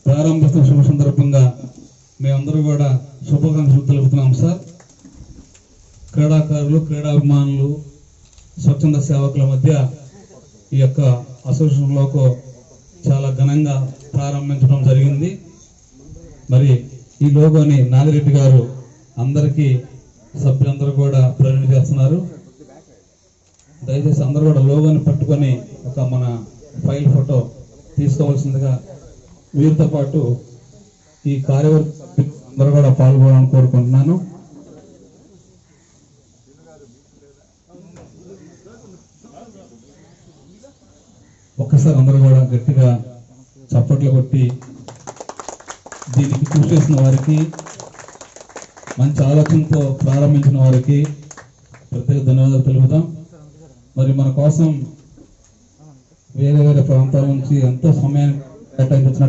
ప్రారంభిస్తున్న శుభ సందర్భంగా మేమందరూ కూడా శుభాకాంక్షలు తెలుపుతున్నాం సార్. క్రీడాకారులు, క్రీడాభిమానులు, స్వచ్ఛంద సేవకుల మధ్య ఈ యొక్క అసోసియేషన్ లోకో చాలా ఘనంగా ప్రారంభించడం జరిగింది. మరి ఈ లోగోని నాగిరెడ్డి గారు అందరికీ సభ్యులందరూ కూడా ప్రజెంట్ చేస్తున్నారు. దయచేసి అందరూ కూడా లోగోని పట్టుకొని ఒక మన ఫైల్ ఫోటో తీసుకోవాల్సిందిగా వీరితో పాటు ఈ కార్యవర్గ అందరూ కూడా పాల్గొనాలని కోరుకుంటున్నాను. ఒక్కసారి అందరూ కూడా గట్టిగా చప్పట్లు కొట్టి దీనికి కృషి చేసిన వారికి, మంచి ఆలోచనతో ప్రారంభించిన వారికి ప్రత్యేక ధన్యవాదాలు తెలుపుదాం. మరి మన కోసం వేరే వేరే ప్రాంతాల నుంచి ఎంతో సమయాన్ని కేటాయించిన